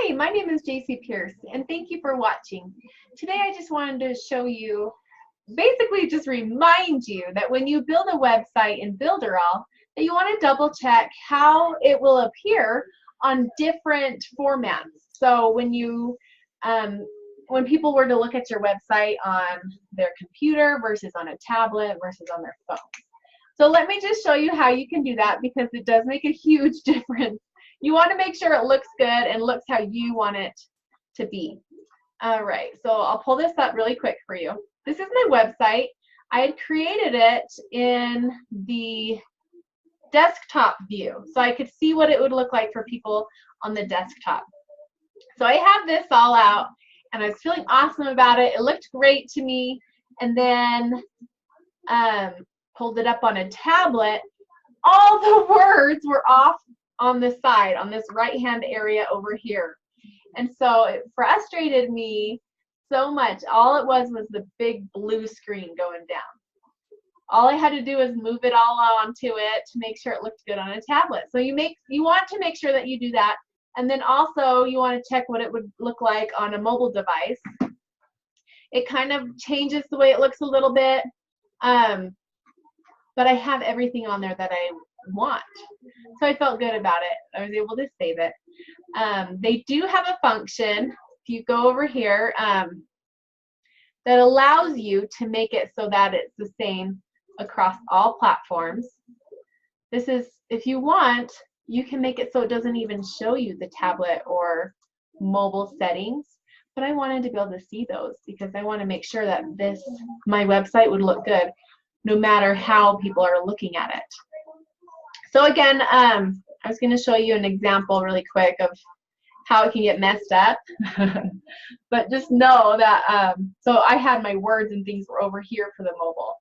Hi, my name is JC Pierce, and thank you for watching. Today I just wanted to show you, basically just remind you that when you build a website in Builderall, that you want to double check how it will appear on different formats. So when people were to look at your website on their computer versus on a tablet versus on their phone. So let me just show you how you can do that, because it does make a huge difference. You want to make sure it looks good and looks how you want it to be. All right, so I'll pull this up really quick for you. This is my website. I had created it in the desktop view, so I could see what it would look like for people on the desktop. So I have this all out, and I was feeling awesome about it. It looked great to me, and then pulled it up on a tablet. All the words were off on the side, on this right-hand area over here. And so it frustrated me so much. All it was the big blue screen going down. All I had to do was move it all onto it to make sure it looked good on a tablet. So you want to make sure that you do that. And then also you want to check what it would look like on a mobile device. It kind of changes the way it looks a little bit. But I have everything on there that I want. So I felt good about it. I was able to save it. They do have a function, if you go over here, that allows you to make it so that it's the same across all platforms. This is, if you want, you can make it so it doesn't even show you the tablet or mobile settings. But I wanted to be able to see those because I want to make sure that my website would look good no matter how people are looking at it. So again, I was going to show you an example really quick of how it can get messed up. But just know that, so I had my words and things were over here for the mobile.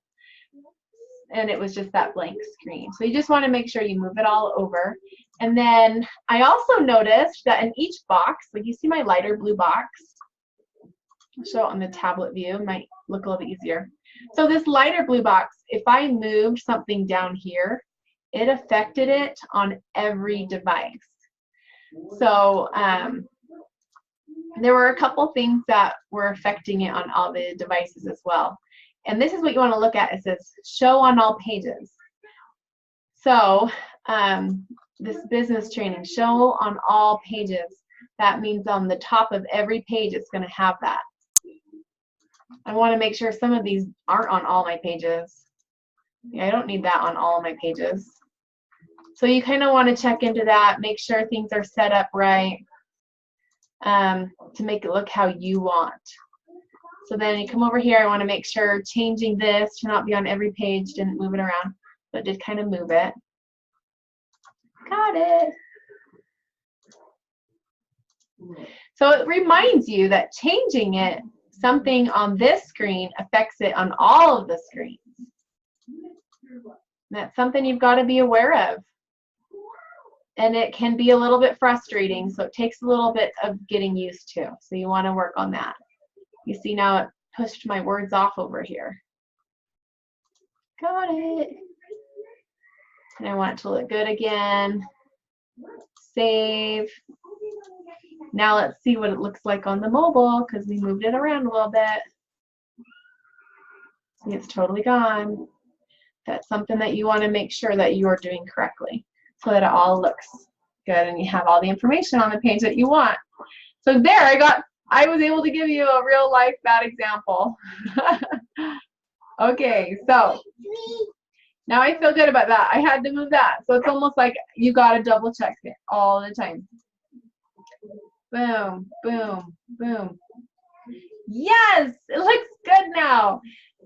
And it was just that blank screen. So you just want to make sure you move it all over. And then I also noticed that in each box, like you see my lighter blue box, I'll show it on the tablet view, it might look a little bit easier. So this lighter blue box, if I moved something down here, it affected it on every device. So there were a couple things that were affecting it on all the devices as well. And this is what you want to look at. It says show on all pages. So this business training, show on all pages. That means on the top of every page it's going to have that. I want to make sure some of these aren't on all my pages. Yeah, I don't need that on all of my pages. So you kind of want to check into that, make sure things are set up right to make it look how you want. So then you come over here, I want to make sure changing this to not be on every page didn't move it around, but did kind of move it. Got it. So it reminds you that changing it, something on this screen affects it on all of the screens. That's something you've got to be aware of. And it can be a little bit frustrating, so it takes a little bit of getting used to. So you want to work on that. You see now it pushed my words off over here. Got it. And I want it to look good again. Save. Now let's see what it looks like on the mobile, because we moved it around a little bit. See, it's totally gone. That's something that you want to make sure that you are doing correctly so that it all looks good and you have all the information on the page that you want. So there, I was able to give you a real life bad example. Okay, so now I feel good about that. I had to move that. So it's almost like you got to double check it all the time. Boom, boom, boom. Yes, it looks good now.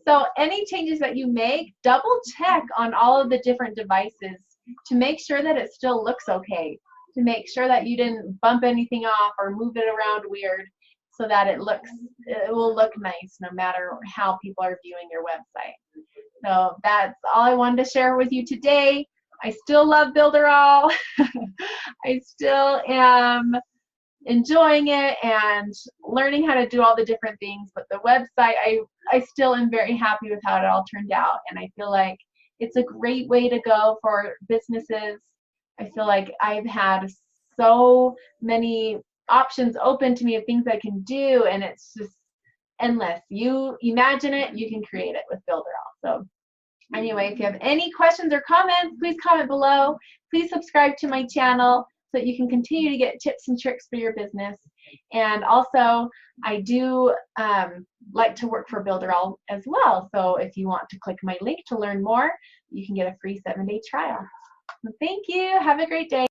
So any changes that you make, double check on all of the different devices to make sure that it still looks okay, to make sure that you didn't bump anything off or move it around weird, so that it will look nice no matter how people are viewing your website. So that's all I wanted to share with you today. I still love Builderall. I still am enjoying it and learning how to do all the different things, but the website, I still am very happy with how it all turned out, and I feel like it's a great way to go for businesses. I feel like I've had so many options open to me of things I can do, and it's just endless. You imagine it, you can create it with Builderall. So anyway, if you have any questions or comments, please comment below. Please subscribe to my channel so that you can continue to get tips and tricks for your business. And also, I do like to work for Builderall as well. So if you want to click my link to learn more, you can get a free 7-day trial. Thank you. Have a great day.